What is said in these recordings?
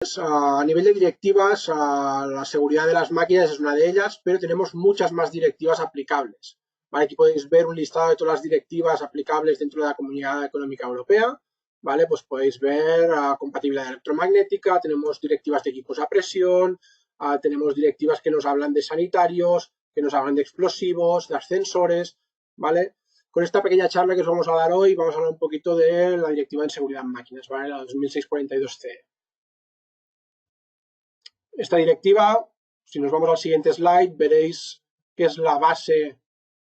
A nivel de directivas, la seguridad de las máquinas es una de ellas, pero tenemos muchas más directivas aplicables. ¿Vale? Aquí podéis ver un listado de todas las directivas aplicables dentro de la Comunidad Económica Europea. ¿Vale? Pues podéis ver compatibilidad electromagnética, tenemos directivas de equipos a presión, tenemos directivas que nos hablan de sanitarios, que nos hablan de explosivos, de ascensores, ¿vale? Con esta pequeña charla que os vamos a dar hoy, vamos a hablar un poquito de la directiva en seguridad en máquinas, ¿vale? La 2642-CE. Esta directiva, si nos vamos al siguiente slide, veréis que es la base,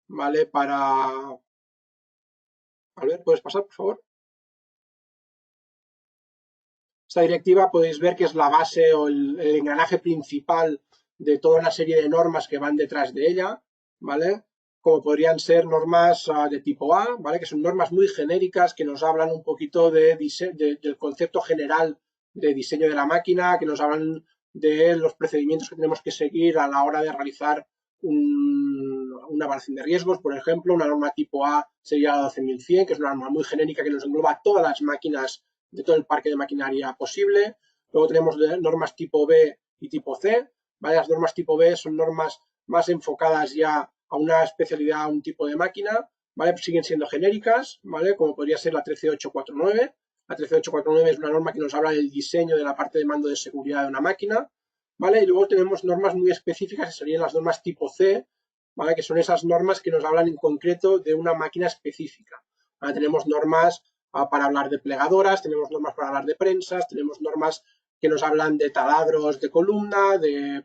¿vale? Para... Albert, ¿puedes pasar, por favor? Esta directiva podéis ver que es la base o el engranaje principal de toda una serie de normas que van detrás de ella, ¿vale? Como podrían ser normas de tipo A, ¿vale? Que son normas muy genéricas que nos hablan un poquito del concepto general de diseño de la máquina, que nos hablan de los procedimientos que tenemos que seguir a la hora de realizar una evaluación de riesgos. Por ejemplo, una norma tipo A sería la 12100, que es una norma muy genérica que nos engloba todas las máquinas de todo el parque de maquinaria posible. Luego tenemos normas tipo B y tipo C. ¿Vale? Las normas tipo B son normas más enfocadas ya a una especialidad, a un tipo de máquina, ¿vale? Pues siguen siendo genéricas, ¿vale? Como podría ser la 13849. La 13849 es una norma que nos habla del diseño de la parte de mando de seguridad de una máquina, ¿vale? Y luego tenemos normas muy específicas, que serían las normas tipo C, ¿vale? Que son esas normas que nos hablan en concreto de una máquina específica. ¿Vale? Tenemos normas para hablar de plegadoras, tenemos normas para hablar de prensas, tenemos normas que nos hablan de taladros de columna, de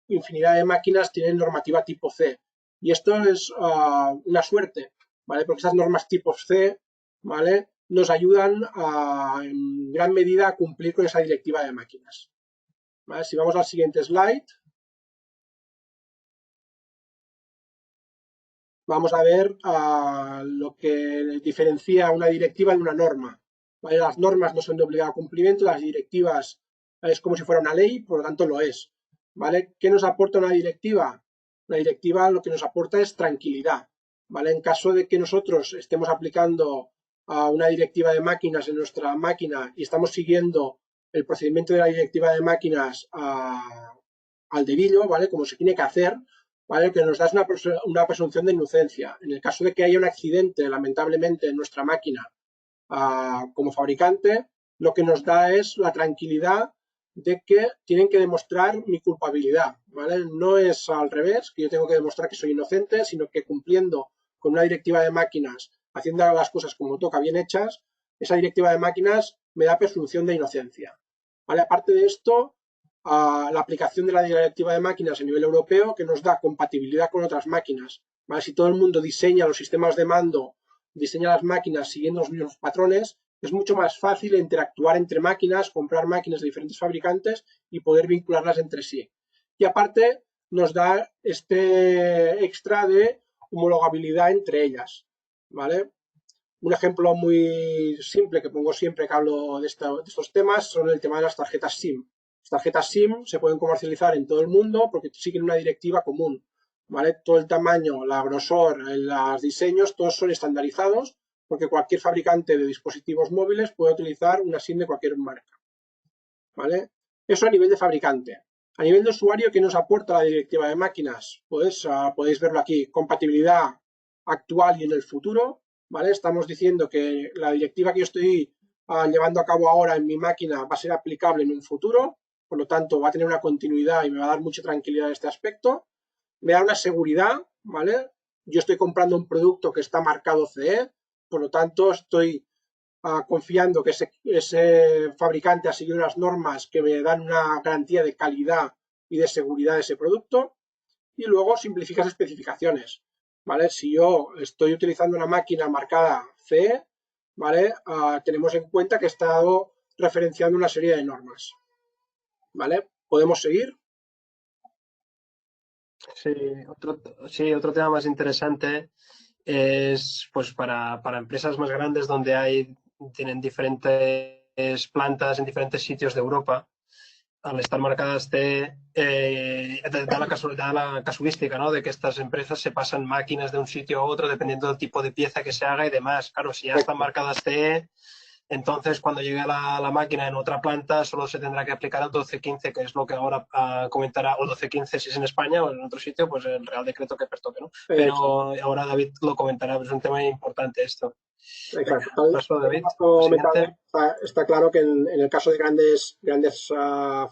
infinidad de máquinas tienen normativa tipo C. Y esto es una suerte, ¿vale? Porque estas normas tipo C, ¿vale? Nos ayudan en gran medida a cumplir con esa directiva de máquinas. ¿Vale? Si vamos al siguiente slide, vamos a ver lo que diferencia una directiva de una norma. ¿Vale? Las normas no son de obligado cumplimiento, las directivas es como si fuera una ley, por lo tanto lo es. ¿Vale? ¿Qué nos aporta una directiva? Una directiva lo que nos aporta es tranquilidad. ¿Vale? En caso de que nosotros estemos aplicando una directiva de máquinas en nuestra máquina y estamos siguiendo el procedimiento de la directiva de máquinas al dedillo, ¿vale? Como se tiene que hacer, ¿vale? Que nos da una presunción de inocencia. En el caso de que haya un accidente, lamentablemente, en nuestra máquina como fabricante, lo que nos da es la tranquilidad de que tienen que demostrar mi culpabilidad, ¿vale? No es al revés, que yo tengo que demostrar que soy inocente, sino que cumpliendo con una directiva de máquinas, haciendo las cosas como toca, bien hechas, esa directiva de máquinas me da presunción de inocencia, ¿vale? Aparte de esto, la aplicación de la directiva de máquinas a nivel europeo que nos da compatibilidad con otras máquinas, ¿vale? Si todo el mundo diseña los sistemas de mando, diseña las máquinas siguiendo los mismos patrones, es mucho más fácil interactuar entre máquinas, comprar máquinas de diferentes fabricantes y poder vincularlas entre sí. Y aparte nos da este extra de homologabilidad entre ellas, ¿vale? Un ejemplo muy simple que pongo siempre que hablo de estos temas son el tema de las tarjetas SIM. Las tarjetas SIM se pueden comercializar en todo el mundo porque siguen una directiva común, ¿vale? Todo el tamaño, la grosor, los diseños, todos son estandarizados porque cualquier fabricante de dispositivos móviles puede utilizar una SIM de cualquier marca, ¿vale? Eso a nivel de fabricante. A nivel de usuario, ¿qué nos aporta la directiva de máquinas? Pues podéis verlo aquí, compatibilidad actual y en el futuro, ¿vale? Estamos diciendo que la directiva que yo estoy llevando a cabo ahora en mi máquina va a ser aplicable en un futuro, por lo tanto va a tener una continuidad y me va a dar mucha tranquilidad en este aspecto. Me da una seguridad, ¿vale? Yo estoy comprando un producto que está marcado CE, por lo tanto estoy confiando que ese fabricante ha seguido unas normas que me dan una garantía de calidad y de seguridad de ese producto. Y luego simplificas especificaciones, ¿vale? Si yo estoy utilizando una máquina marcada CE, ¿vale? Tenemos en cuenta que he estado referenciando una serie de normas, ¿vale? ¿Podemos seguir? Otro tema más interesante es pues para empresas más grandes donde tienen diferentes plantas en diferentes sitios de Europa. Al estar marcadas da la casuística, ¿no? De que estas empresas se pasan máquinas de un sitio a otro dependiendo del tipo de pieza que se haga y demás. Claro, si ya están marcadas CE, Entonces, cuando llegue a la máquina en otra planta, solo se tendrá que aplicar el 1215, que es lo que ahora comentará, o 1215 si es en España o en otro sitio, pues el Real Decreto que pertoque, ¿no? Exacto. Pero ahora David lo comentará, pero es un tema importante esto. Venga, Exacto. Tal, paso a tal como David. has Lo comentado, siguiente. está claro que en el caso de grandes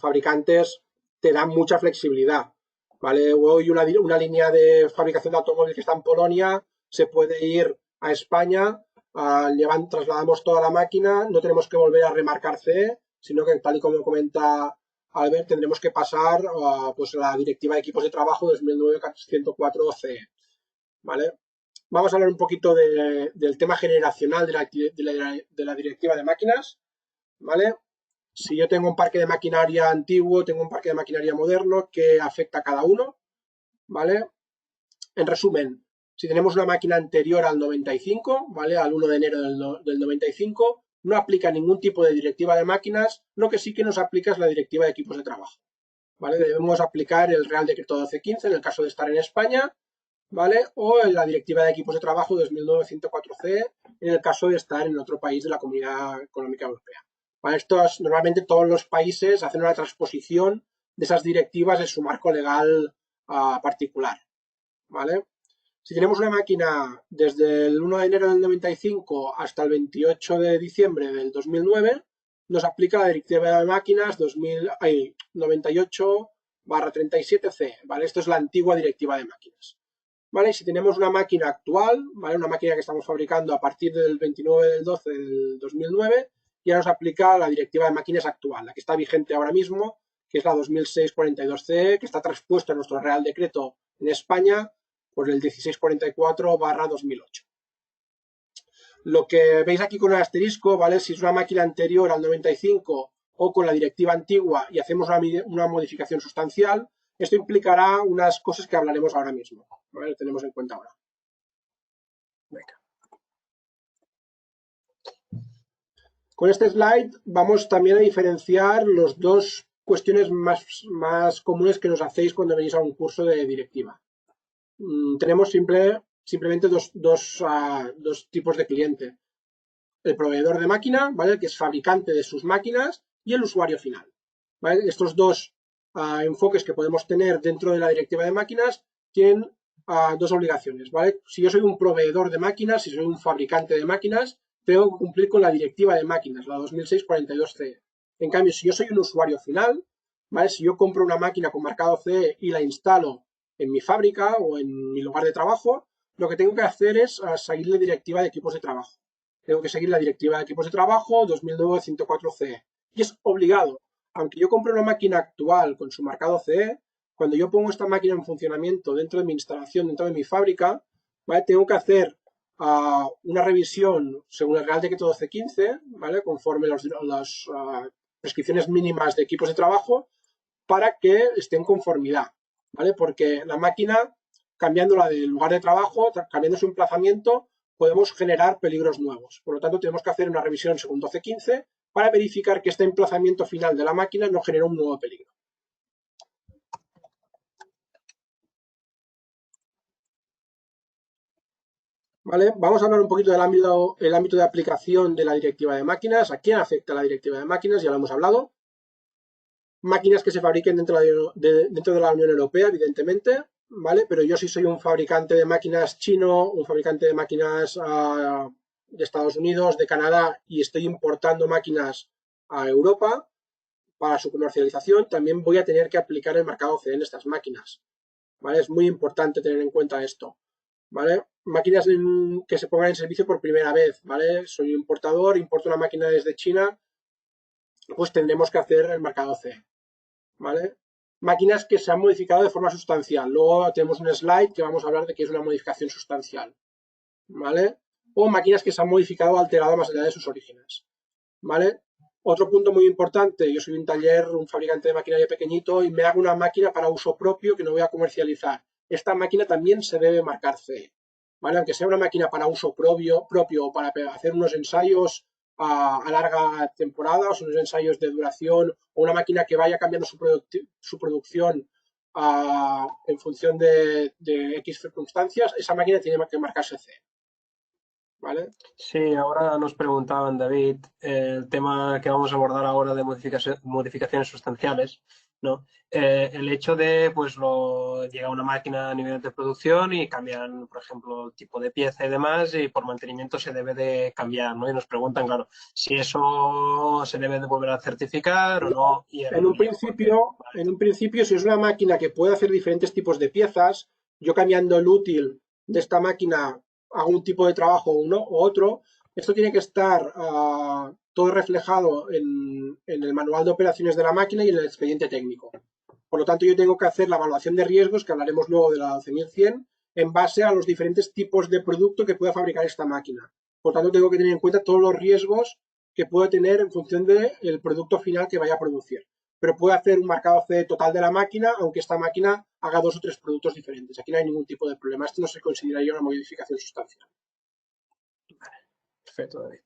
fabricantes te dan mucha flexibilidad. ¿Vale? Hoy una línea de fabricación de automóviles que está en Polonia se puede ir a España, trasladamos toda la máquina, no tenemos que volver a remarcar CE, sino que tal y como comenta Albert, tendremos que pasar pues la Directiva de Equipos de Trabajo 2009-104 CE. ¿Vale? Vamos a hablar un poquito del tema generacional de la directiva de máquinas, ¿vale? Si yo tengo un parque de maquinaria antiguo, tengo un parque de maquinaria moderno, ¿qué afecta a cada uno? ¿Vale? En resumen, si tenemos una máquina anterior al 95, ¿vale? Al 1 de enero del 95, no aplica ningún tipo de directiva de máquinas, lo que sí que nos aplica es la directiva de equipos de trabajo, ¿vale? Debemos aplicar el Real Decreto 1215 en el caso de estar en España, ¿vale? O en la Directiva de Equipos de Trabajo 2009-104-CE en el caso de estar en otro país de la Comunidad Económica Europea. ¿Vale? Normalmente todos los países hacen una transposición de esas directivas en su marco legal particular, ¿vale? Si tenemos una máquina desde el 1 de enero del 95 hasta el 28 de diciembre del 2009, nos aplica la Directiva de Máquinas 98/37C, ¿vale? Esto es la antigua Directiva de Máquinas. ¿Vale? Si tenemos una máquina actual, ¿vale? Una máquina que estamos fabricando a partir del 29 del 12 del 2009, ya nos aplica la directiva de máquinas actual, la que está vigente ahora mismo, que es la 2006/42CE, que está transpuesta en nuestro Real Decreto en España por el 1644/2008. Lo que veis aquí con el asterisco, ¿vale? Si es una máquina anterior al 95 o con la directiva antigua y hacemos una modificación sustancial, esto implicará unas cosas que hablaremos ahora mismo. ¿Vale? Lo tenemos en cuenta ahora. Venga. Con este slide vamos también a diferenciar las dos cuestiones más comunes que nos hacéis cuando venís a un curso de directiva. Tenemos simplemente dos tipos de cliente. El proveedor de máquina, ¿vale? El que es fabricante de sus máquinas, y el usuario final. ¿Vale? Estos dos enfoques que podemos tener dentro de la directiva de máquinas tienen dos obligaciones, ¿vale? Si yo soy un proveedor de máquinas, si soy un fabricante de máquinas, tengo que cumplir con la directiva de máquinas, la 2006/42CE. En cambio, si yo soy un usuario final, ¿vale? Si yo compro una máquina con marcado CE y la instalo en mi fábrica o en mi lugar de trabajo, lo que tengo que hacer es seguir la directiva de equipos de trabajo. Tengo que seguir la directiva de equipos de trabajo 2009-104CE. Y es obligado. Aunque yo compre una máquina actual con su marcado CE, cuando yo pongo esta máquina en funcionamiento dentro de mi instalación, dentro de mi fábrica, ¿vale? Tengo que hacer una revisión según el Real Decreto 1215, ¿vale? Conforme las prescripciones mínimas de equipos de trabajo, para que esté en conformidad, ¿vale? Porque la máquina, cambiándola de lugar de trabajo, cambiando su emplazamiento, podemos generar peligros nuevos. Por lo tanto, tenemos que hacer una revisión según 1215 para verificar que este emplazamiento final de la máquina no genera un nuevo peligro. ¿Vale? Vamos a hablar un poquito del ámbito de aplicación de la directiva de máquinas. ¿A quién afecta la directiva de máquinas? Ya lo hemos hablado. Máquinas que se fabriquen dentro de la Unión Europea, evidentemente, ¿vale? Pero yo si soy un fabricante de máquinas chino, un fabricante de máquinas de Estados Unidos, de Canadá, y estoy importando máquinas a Europa para su comercialización, también voy a tener que aplicar el marcado CE en estas máquinas, ¿vale? Es muy importante tener en cuenta esto, ¿vale? Máquinas que se pongan en servicio por primera vez, ¿vale? Soy importador, importo una máquina desde China, pues tendremos que hacer el marcado CE. ¿Vale? Máquinas que se han modificado de forma sustancial. Luego tenemos un slide que vamos a hablar de qué es una modificación sustancial, ¿vale? O máquinas que se han modificado o alterado más allá de sus orígenes, ¿vale? Otro punto muy importante, yo soy un taller, un fabricante de maquinaria pequeñito y me hago una máquina para uso propio que no voy a comercializar. Esta máquina también se debe marcar CE, ¿vale? Aunque sea una máquina para uso propio o para hacer unos ensayos a larga temporada, o son unos ensayos de duración, o una máquina que vaya cambiando su producción en función de X circunstancias, esa máquina tiene que marcarse CE. ¿vale? Sí, ahora nos preguntaban, David, el tema que vamos a abordar ahora de modificaciones sustanciales, ¿no? El hecho de, pues, llega una máquina a nivel de producción y cambian, por ejemplo, el tipo de pieza y demás, y por mantenimiento se debe de cambiar, ¿no? Y nos preguntan, claro, si eso se debe de volver a certificar o no, y el por qué. Vale. En un principio, si es una máquina que puede hacer diferentes tipos de piezas, yo cambiando el útil de esta máquina hago un tipo de trabajo uno u otro, esto tiene que estar todo reflejado en el manual de operaciones de la máquina y en el expediente técnico. Por lo tanto, yo tengo que hacer la evaluación de riesgos, que hablaremos luego de la 12100, en base a los diferentes tipos de producto que pueda fabricar esta máquina. Por lo tanto, tengo que tener en cuenta todos los riesgos que puedo tener en función del producto final que vaya a producir. Pero puedo hacer un marcado C total de la máquina, aunque esta máquina haga 2 o 3 productos diferentes. Aquí no hay ningún tipo de problema. Esto no se consideraría una modificación sustancial. Perfecto, David.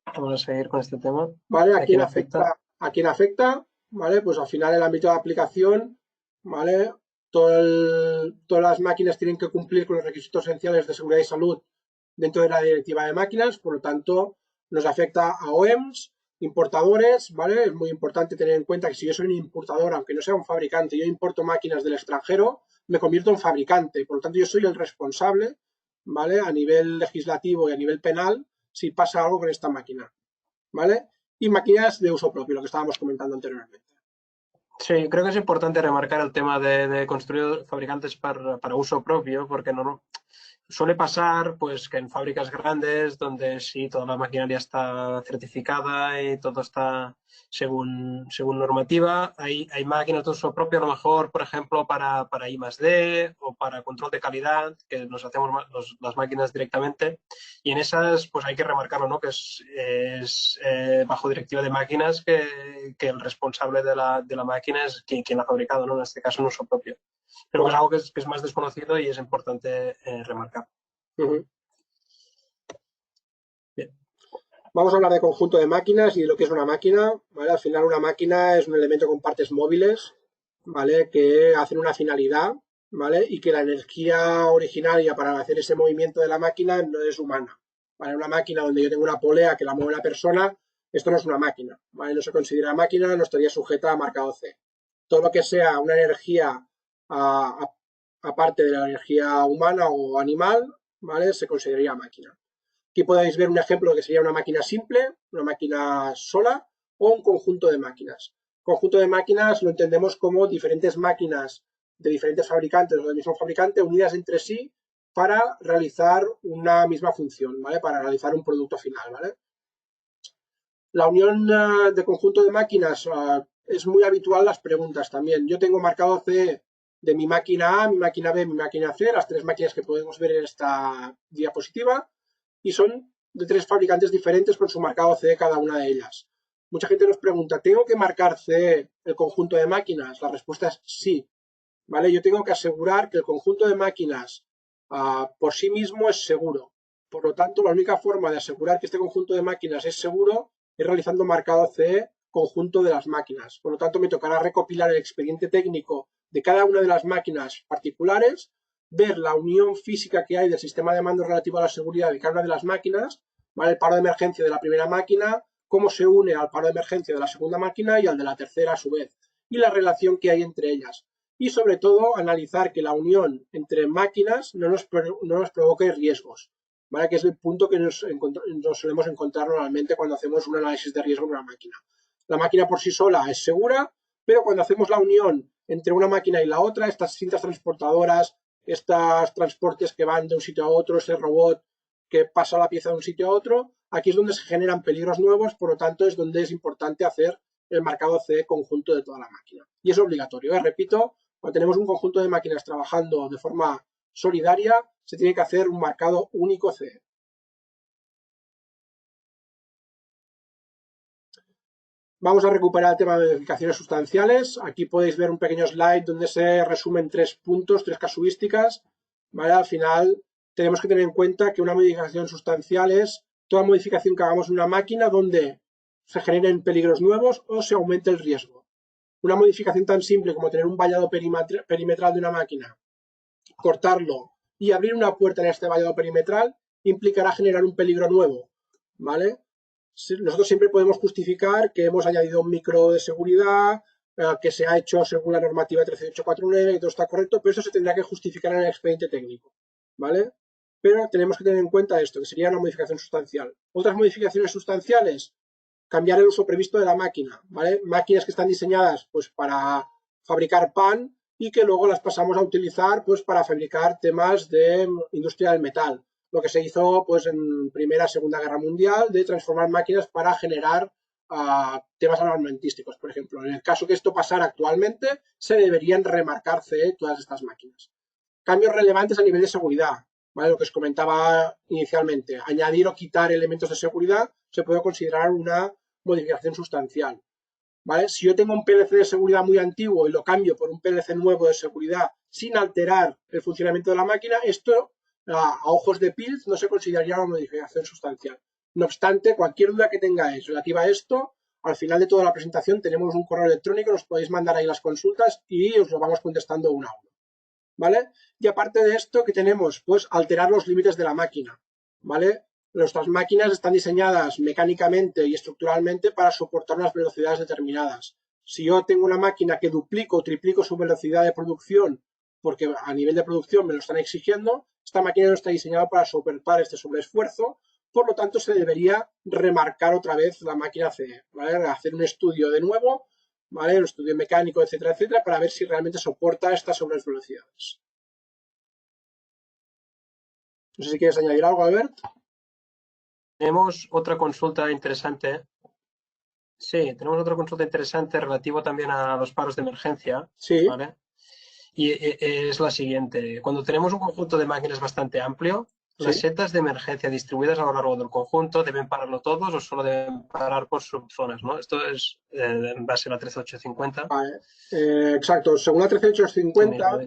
Vamos a seguir con este tema. ¿Vale? ¿A quién afecta? ¿A quién afecta? ¿Vale? Pues al final el ámbito de aplicación, ¿vale? Todas las máquinas tienen que cumplir con los requisitos esenciales de seguridad y salud dentro de la directiva de máquinas, por lo tanto, nos afecta a OEMs, importadores, ¿vale? Es muy importante tener en cuenta que si yo soy un importador, aunque no sea un fabricante, yo importo máquinas del extranjero, me convierto en fabricante, por lo tanto, yo soy el responsable, ¿vale? A nivel legislativo y a nivel penal, si pasa algo con esta máquina, ¿vale? Y máquinas de uso propio, lo que estábamos comentando anteriormente. Sí, creo que es importante remarcar el tema de construir fabricantes para uso propio, porque no, suele pasar pues que en fábricas grandes donde sí toda la maquinaria está certificada y todo está según normativa, hay máquinas de uso propio, a lo mejor, por ejemplo, para I+D o para control de calidad, que nos hacemos las máquinas directamente. Y en esas, pues hay que remarcarlo, ¿no? Que es bajo directiva de máquinas que el responsable de la máquina es quien la ha fabricado, ¿no? En este caso, en uso propio. Creo que es algo que es más desconocido y es importante remarcar. Uh -huh. Bien. Vamos a hablar de conjunto de máquinas y de lo que es una máquina, ¿vale? Al final una máquina es un elemento con partes móviles, ¿vale? Que hacen una finalidad, ¿vale? Y que la energía originaria para hacer ese movimiento de la máquina no es humana, ¿vale? Una máquina donde yo tengo una polea que la mueve una persona, esto no es una máquina, ¿vale? No se considera máquina, no estaría sujeta a marcado C. Todo lo que sea una energía aparte de la energía humana o animal, ¿vale? Se consideraría máquina. Aquí podéis ver un ejemplo de que sería una máquina simple, una máquina sola o un conjunto de máquinas. Conjunto de máquinas lo entendemos como diferentes máquinas de diferentes fabricantes o del mismo fabricante unidas entre sí para realizar una misma función, ¿vale? Para realizar un producto final, ¿vale? La unión de conjunto de máquinas es muy habitual las preguntas también. Yo tengo marcado C de mi máquina A, mi máquina B, mi máquina C, las 3 máquinas que podemos ver en esta diapositiva, y son de 3 fabricantes diferentes con su marcado C cada una de ellas. Mucha gente nos pregunta, ¿tengo que marcar C el conjunto de máquinas? La respuesta es sí, ¿vale? Yo tengo que asegurar que el conjunto de máquinas por sí mismo es seguro. Por lo tanto, la única forma de asegurar que este conjunto de máquinas es seguro es realizando marcado CE conjunto de las máquinas. Por lo tanto, me tocará recopilar el expediente técnico de cada una de las máquinas particulares, ver la unión física que hay del sistema de mando relativo a la seguridad de cada una de las máquinas, ¿vale? El paro de emergencia de la primera máquina, cómo se une al paro de emergencia de la segunda máquina y al de la tercera a su vez, y la relación que hay entre ellas. Y sobre todo, analizar que la unión entre máquinas no nos provoque riesgos, ¿vale? Que es el punto que nos solemos encontrar normalmente cuando hacemos un análisis de riesgo en una máquina. La máquina por sí sola es segura, pero cuando hacemos la unión entre una máquina y la otra, estas cintas transportadoras, estos transportes que van de un sitio a otro, ese robot que pasa la pieza de un sitio a otro, aquí es donde se generan peligros nuevos, por lo tanto es donde es importante hacer el marcado CE conjunto de toda la máquina. Y es obligatorio, repito, cuando tenemos un conjunto de máquinas trabajando de forma solidaria, se tiene que hacer un marcado único CE. Vamos a recuperar el tema de modificaciones sustanciales. Aquí podéis ver un pequeño slide donde se resumen 3 puntos, 3 casuísticas. ¿Vale? Al final tenemos que tener en cuenta que una modificación sustancial es toda modificación que hagamos en una máquina donde se generen peligros nuevos o se aumente el riesgo. Una modificación tan simple como tener un vallado perimetral de una máquina, cortarlo y abrir una puerta en este vallado perimetral implicará generar un peligro nuevo, ¿vale? Nosotros siempre podemos justificar que hemos añadido un micro de seguridad, que se ha hecho según la normativa 13849 y todo está correcto, pero eso se tendrá que justificar en el expediente técnico, ¿vale? Pero tenemos que tener en cuenta esto, que sería una modificación sustancial. Otras modificaciones sustanciales, cambiar el uso previsto de la máquina, ¿vale? Máquinas que están diseñadas pues para fabricar pan y que luego las pasamos a utilizar pues para fabricar temas de industria del metal. Lo que se hizo pues en Primera, Segunda Guerra Mundial de transformar máquinas para generar temas armamentísticos, por ejemplo. En el caso que esto pasara actualmente, se deberían remarcar CE todas estas máquinas. Cambios relevantes a nivel de seguridad, ¿vale? Lo que os comentaba inicialmente. Añadir o quitar elementos de seguridad se puede considerar una modificación sustancial, ¿vale? Si yo tengo un PLC de seguridad muy antiguo y lo cambio por un PLC nuevo de seguridad sin alterar el funcionamiento de la máquina, esto a ojos de PILF no se consideraría una modificación sustancial. No obstante, cualquier duda que tengáis relativa a esto, al final de toda la presentación tenemos un correo electrónico, nos podéis mandar ahí las consultas y os lo vamos contestando uno a uno, ¿vale? Y aparte de esto, ¿qué tenemos? Pues alterar los límites de la máquina, ¿vale? Nuestras máquinas están diseñadas mecánicamente y estructuralmente para soportar unas velocidades determinadas. Si yo tengo una máquina que duplico o triplico su velocidad de producción, porque a nivel de producción me lo están exigiendo, esta máquina no está diseñada para soportar este sobreesfuerzo, por lo tanto se debería remarcar otra vez la máquina CE, ¿vale? Hacer un estudio de nuevo, ¿vale? Un estudio mecánico, etcétera, etcétera, para ver si realmente soporta estas sobrevelocidades. No sé si quieres añadir algo, Albert. Tenemos otra consulta interesante. Sí, tenemos otra consulta interesante relativo también a los paros de emergencia, Sí. ¿vale? Y es la siguiente. Cuando tenemos un conjunto de máquinas bastante amplio, las Sí. setas de emergencia distribuidas a lo largo del conjunto deben pararlo todos o solo deben parar por subzonas, ¿no? Esto es en base a la 13850. Vale. Exacto. Según la 13850,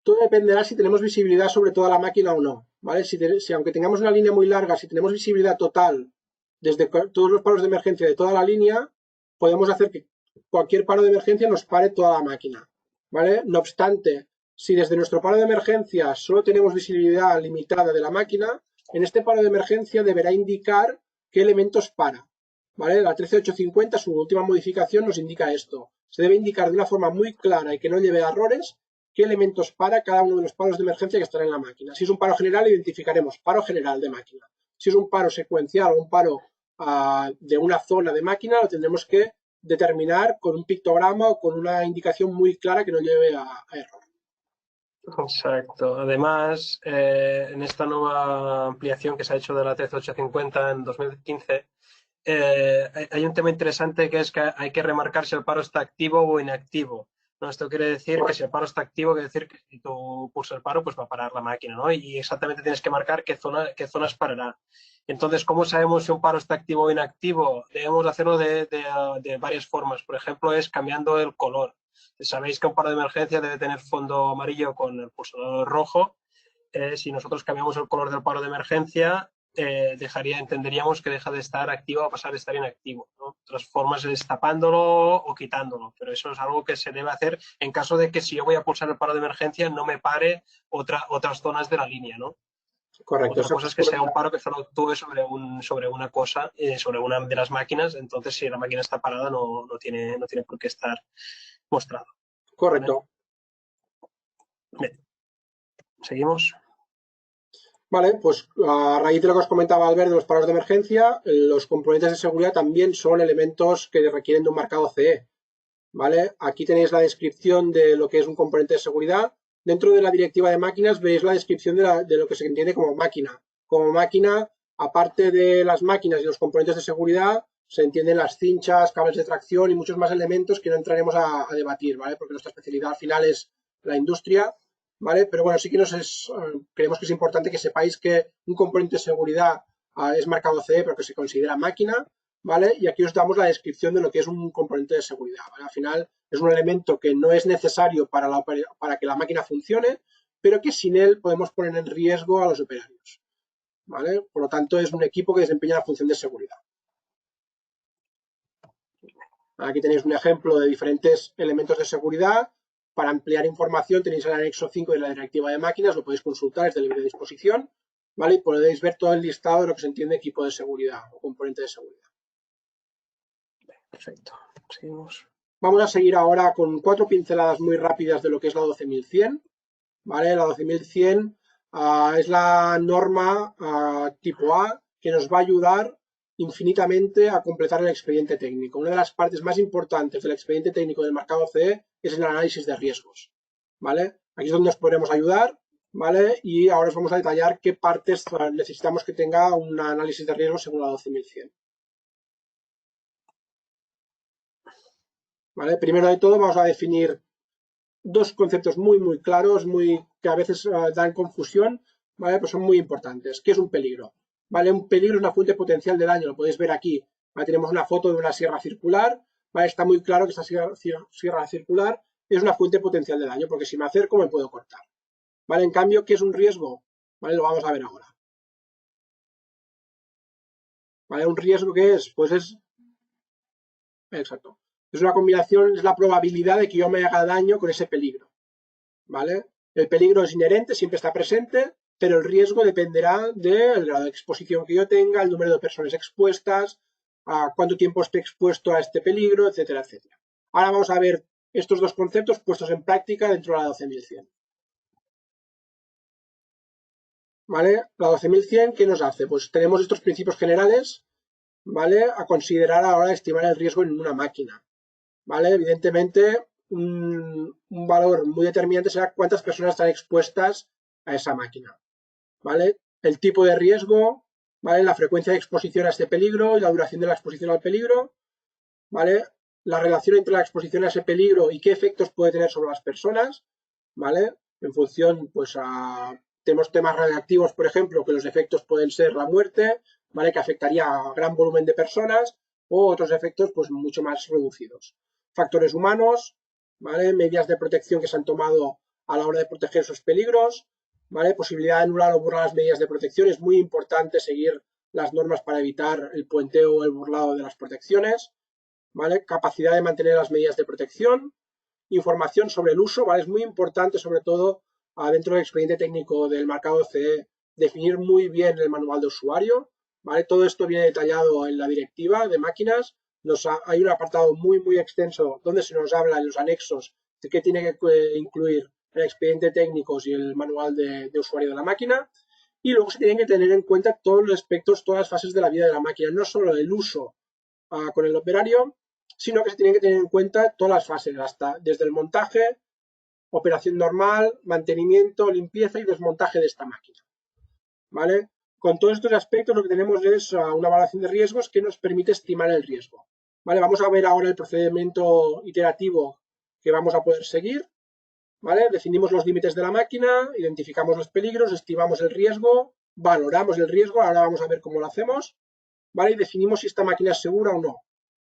todo dependerá si tenemos visibilidad sobre toda la máquina o no, ¿vale? Si aunque tengamos una línea muy larga, si tenemos visibilidad total desde todos los paros de emergencia de toda la línea, podemos hacer que cualquier paro de emergencia nos pare toda la máquina, ¿vale? No obstante, si desde nuestro paro de emergencia solo tenemos visibilidad limitada de la máquina, en este paro de emergencia deberá indicar qué elementos para, ¿vale? La 13850, su última modificación, nos indica esto. Se debe indicar de una forma muy clara y que no lleve a errores qué elementos para cada uno de los paros de emergencia que están en la máquina. Si es un paro general, identificaremos paro general de máquina. Si es un paro secuencial o un paro de una zona de máquina, lo tendremos que determinar con un pictograma o con una indicación muy clara que no lleve a error. Exacto. Además, en esta nueva ampliación que se ha hecho de la 13850 en 2015, hay un tema interesante que es que hay que remarcar si el paro está activo o inactivo, ¿no? Esto quiere decir que si el paro está activo, quiere decir que si tú pulsas el paro, pues va a parar la máquina, ¿no? Y exactamente tienes que marcar qué zonas parará. Entonces, ¿cómo sabemos si un paro está activo o inactivo? Debemos hacerlo de varias formas. Por ejemplo, es cambiando el color. Sabéis que un paro de emergencia debe tener fondo amarillo con el pulsador rojo. Si nosotros cambiamos el color del paro de emergencia, entenderíamos que deja de estar activo a pasar de estar inactivo, ¿no? Otras formas es tapándolo o quitándolo, pero eso es algo que se debe hacer en caso de que si yo voy a pulsar el paro de emergencia no me pare otras zonas de la línea, ¿no? Correcto. Otra cosa es que sea un paro que solo actúe sobre una cosa, sobre una de las máquinas, entonces si la máquina está parada no tiene por qué estar mostrado. Correcto. ¿Vale? Bien. Seguimos. Vale, pues a raíz de lo que os comentaba Albert de los paros de emergencia, los componentes de seguridad también son elementos que requieren de un marcado CE. ¿Vale? Aquí tenéis la descripción de lo que es un componente de seguridad. Dentro de la directiva de máquinas veis la descripción de lo que se entiende como máquina. Como máquina, aparte de las máquinas y los componentes de seguridad, se entienden las cinchas, cables de tracción y muchos más elementos que no entraremos a debatir, ¿vale? Porque nuestra especialidad al final es la industria, ¿vale? Pero bueno, sí que creemos que es importante que sepáis que un componente de seguridad es marcado CE, pero que se considera máquina, ¿vale? Y aquí os damos la descripción de lo que es un componente de seguridad, ¿vale? Al final es un elemento que no es necesario para que la máquina funcione, pero que sin él podemos poner en riesgo a los operarios, ¿vale? Por lo tanto, es un equipo que desempeña la función de seguridad. Aquí tenéis un ejemplo de diferentes elementos de seguridad. Para ampliar información tenéis el anexo 5 de la directiva de máquinas, lo podéis consultar, es de libre disposición, ¿vale? Y podéis ver todo el listado de lo que se entiende equipo de seguridad o componente de seguridad. Perfecto. Seguimos. Vamos a seguir ahora con 4 pinceladas muy rápidas de lo que es la 12100, ¿vale? La 12100 es la norma tipo A que nos va a ayudar infinitamente a completar el expediente técnico. Una de las partes más importantes del expediente técnico del mercado CE es el análisis de riesgos, ¿vale? Aquí es donde nos podremos ayudar, ¿vale? Y ahora os vamos a detallar qué partes necesitamos que tenga un análisis de riesgos según la 12100. ¿Vale? Primero de todo vamos a definir dos conceptos muy claros, que a veces dan confusión, ¿vale? Pues son muy importantes. ¿Qué es un peligro? ¿Vale? Un peligro es una fuente potencial de daño, lo podéis ver aquí. ¿Vale? Tenemos una foto de una sierra circular, ¿vale? Está muy claro que esta sierra circular es una fuente potencial de daño, porque si me acerco me puedo cortar. ¿Vale? En cambio, ¿qué es un riesgo? ¿Vale? Lo vamos a ver ahora. ¿Vale? ¿Un riesgo qué es? Pues es... Exacto. Es una combinación, es la probabilidad de que yo me haga daño con ese peligro. ¿Vale? El peligro es inherente, siempre está presente, pero el riesgo dependerá del grado de exposición que yo tenga, el número de personas expuestas, a cuánto tiempo esté expuesto a este peligro, etcétera, etcétera. Ahora vamos a ver estos dos conceptos puestos en práctica dentro de la 12100. ¿Vale? La 12100, ¿qué nos hace? Pues tenemos estos principios generales, ¿vale? A considerar a la hora de estimar el riesgo en una máquina, ¿vale? Evidentemente, un valor muy determinante será cuántas personas están expuestas a esa máquina, ¿vale? El tipo de riesgo, ¿vale? La frecuencia de exposición a este peligro y la duración de la exposición al peligro, ¿vale? La relación entre la exposición a ese peligro y qué efectos puede tener sobre las personas, ¿vale? En función, pues, tenemos temas radiactivos, por ejemplo, que los efectos pueden ser la muerte, ¿vale? Que afectaría a gran volumen de personas, o otros efectos, pues, mucho más reducidos. Factores humanos, ¿vale? Medidas de protección que se han tomado a la hora de proteger esos peligros, ¿vale? Posibilidad de anular o borrar las medidas de protección. Es muy importante seguir las normas para evitar el puenteo o el burlado de las protecciones, ¿vale? Capacidad de mantener las medidas de protección, información sobre el uso, ¿vale? Es muy importante, sobre todo, dentro del expediente técnico del marcado CE, definir muy bien el manual de usuario, ¿vale? Todo esto viene detallado en la directiva de máquinas. Hay un apartado muy extenso donde se nos habla en los anexos de qué tiene que incluir el expediente técnico y el manual de usuario de la máquina. Y luego se tienen que tener en cuenta todos los aspectos, todas las fases de la vida de la máquina, no solo el uso con el operario, sino que se tienen que tener en cuenta todas las fases, desde el montaje, operación normal, mantenimiento, limpieza y desmontaje de esta máquina, ¿vale? Con todos estos aspectos lo que tenemos es una evaluación de riesgos que nos permite estimar el riesgo, ¿vale? Vamos a ver ahora el procedimiento iterativo que vamos a poder seguir, ¿vale? Definimos los límites de la máquina, identificamos los peligros, estimamos el riesgo, valoramos el riesgo, ahora vamos a ver cómo lo hacemos, ¿vale? Y definimos si esta máquina es segura o no,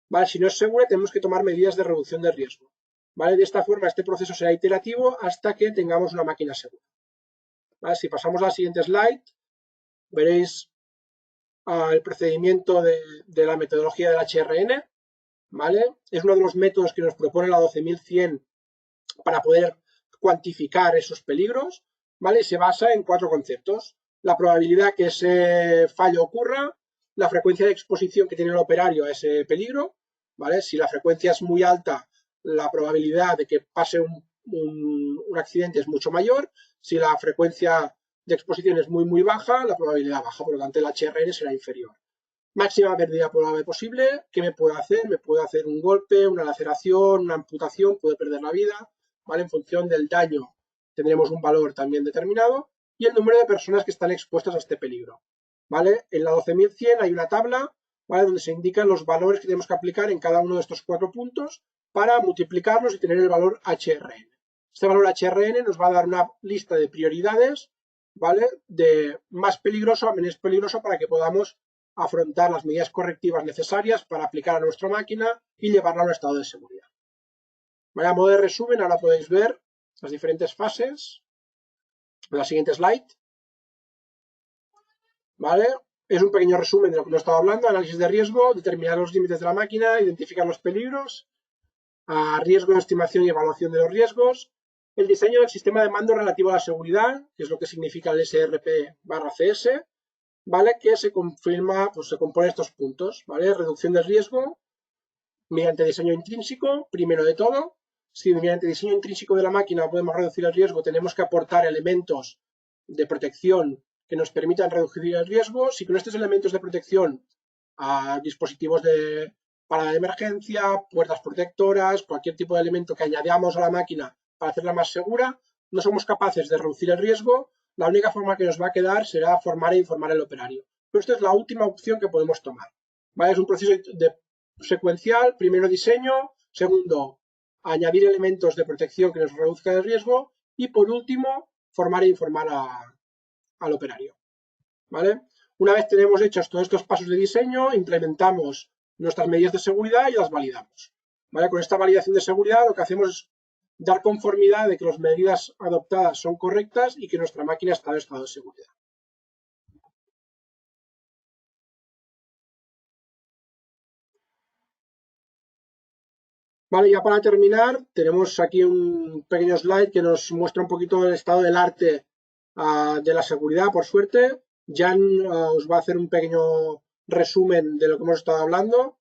¿vale? Si no es segura, tenemos que tomar medidas de reducción de riesgo, ¿vale? De esta forma, este proceso será iterativo hasta que tengamos una máquina segura, ¿vale? Si pasamos a la siguiente slide, veréis el procedimiento de la metodología del HRN, ¿vale? Es uno de los métodos que nos propone la 12100 para poder cuantificar esos peligros, ¿vale? Se basa en 4 conceptos: la probabilidad que ese fallo ocurra, la frecuencia de exposición que tiene el operario a ese peligro, ¿vale? Si la frecuencia es muy alta, la probabilidad de que pase un accidente es mucho mayor. Si la frecuencia de exposición es muy baja, la probabilidad baja, por lo tanto el HRN será inferior. Máxima pérdida probable posible. ¿Qué me puede hacer? Me puede hacer un golpe, una laceración, una amputación, puede perder la vida, ¿vale? En función del daño tendremos un valor también determinado y el número de personas que están expuestas a este peligro, ¿vale? En la 12100 hay una tabla, ¿vale? Donde se indican los valores que tenemos que aplicar en cada uno de estos 4 puntos para multiplicarlos y tener el valor HRN. Este valor HRN nos va a dar una lista de prioridades, ¿vale? De más peligroso a menos peligroso para que podamos afrontar las medidas correctivas necesarias para aplicar a nuestra máquina y llevarla a un estado de seguridad. Vale, a modo de resumen, ahora podéis ver las diferentes fases en la siguiente slide. ¿Vale? Es un pequeño resumen de lo que nos estaba hablando: análisis de riesgo, determinar los límites de la máquina, identificar los peligros, riesgo, estimación y evaluación de los riesgos, el diseño del sistema de mando relativo a la seguridad, que es lo que significa el SRP/CS, ¿vale? Que se confirma, pues se compone de estos puntos, ¿vale? Reducción del riesgo mediante diseño intrínseco, primero de todo. Si mediante diseño intrínseco de la máquina podemos reducir el riesgo, tenemos que aportar elementos de protección que nos permitan reducir el riesgo. Si con estos elementos de protección a dispositivos de parada de emergencia, puertas protectoras, cualquier tipo de elemento que añadamos a la máquina para hacerla más segura, no somos capaces de reducir el riesgo, la única forma que nos va a quedar será formar e informar al operario. Pero esta es la última opción que podemos tomar. ¿Vale? Es un proceso secuencial, primero diseño, segundo añadir elementos de protección que nos reduzcan el riesgo y por último formar e informar al operario. ¿Vale? Una vez tenemos hechos todos estos pasos de diseño, implementamos nuestras medidas de seguridad y las validamos. ¿Vale? Con esta validación de seguridad lo que hacemos es dar conformidad de que las medidas adoptadas son correctas y que nuestra máquina está en estado de seguridad. Vale, ya para terminar, tenemos aquí un pequeño slide que nos muestra un poquito el estado del arte de la seguridad, por suerte. Jan os va a hacer un pequeño resumen de lo que hemos estado hablando.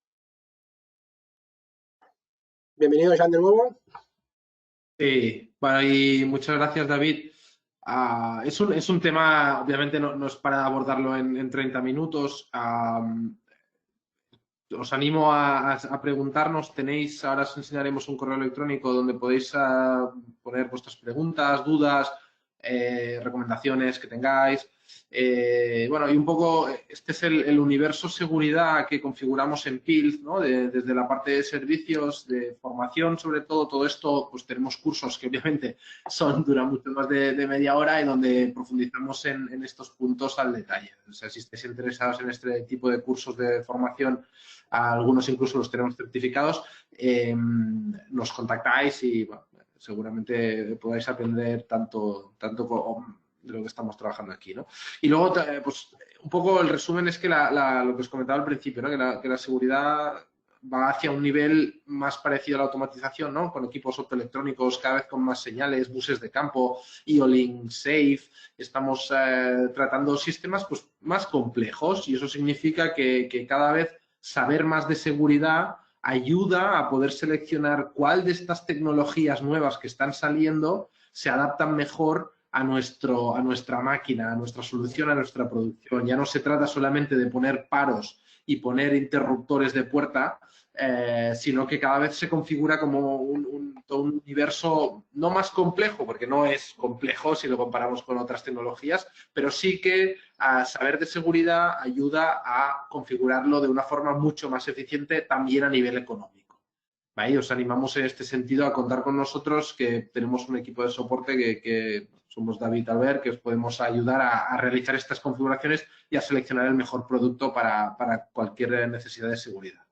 Bienvenido, Jan, de nuevo. Sí, bueno, y muchas gracias, David. Es un tema, obviamente no es para abordarlo en 30 minutos. Os animo a preguntarnos. Ahora os enseñaremos un correo electrónico donde podéis poner vuestras preguntas, dudas, recomendaciones que tengáis. Bueno, y un poco, este es el universo seguridad que configuramos en PILF, ¿no? Desde la parte de servicios, de formación, sobre todo esto, pues tenemos cursos que obviamente duran mucho más de media hora y donde profundizamos en estos puntos al detalle. O sea, si estáis interesados en este tipo de cursos de formación, algunos incluso los tenemos certificados, nos contactáis y bueno, seguramente podáis aprender tanto de lo que estamos trabajando aquí, ¿no? Y luego, pues, un poco el resumen es que lo que os comentaba al principio, ¿no? Que la seguridad va hacia un nivel más parecido a la automatización, ¿no? Con equipos optoelectrónicos cada vez con más señales, buses de campo, IO-Link Safe. Estamos tratando sistemas pues, más complejos y eso significa que cada vez saber más de seguridad ayuda a poder seleccionar cuál de estas tecnologías nuevas que están saliendo se adaptan mejor a nuestra máquina, a nuestra solución, a nuestra producción. Ya no se trata solamente de poner paros y poner interruptores de puerta, sino que cada vez se configura como todo un universo no más complejo, porque no es complejo si lo comparamos con otras tecnologías, pero sí que saber de seguridad ayuda a configurarlo de una forma mucho más eficiente también a nivel económico. ¿Vale? Os animamos en este sentido a contar con nosotros, que tenemos un equipo de soporte que somos David Albert, que os podemos ayudar a realizar estas configuraciones y a seleccionar el mejor producto para cualquier necesidad de seguridad.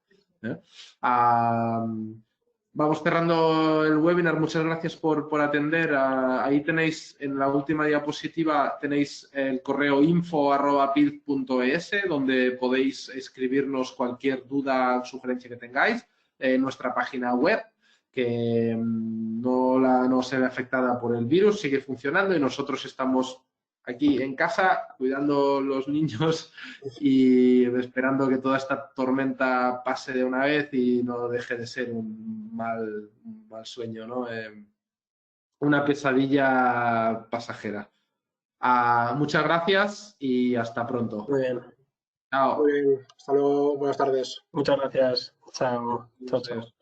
Vamos cerrando el webinar. Muchas gracias por atender. Ahí tenéis, en la última diapositiva, tenéis el correo info@pilf.es, donde podéis escribirnos cualquier duda o sugerencia que tengáis. Nuestra página web, que no se ve afectada por el virus, sigue funcionando y nosotros estamos aquí en casa cuidando los niños y esperando que toda esta tormenta pase de una vez y no deje de ser un mal sueño, ¿no? Una pesadilla pasajera. Muchas gracias y hasta pronto. Muy bien. Chao. Muy bien. Hasta luego. Buenas tardes. Muchas gracias. Chao. Chao, chao.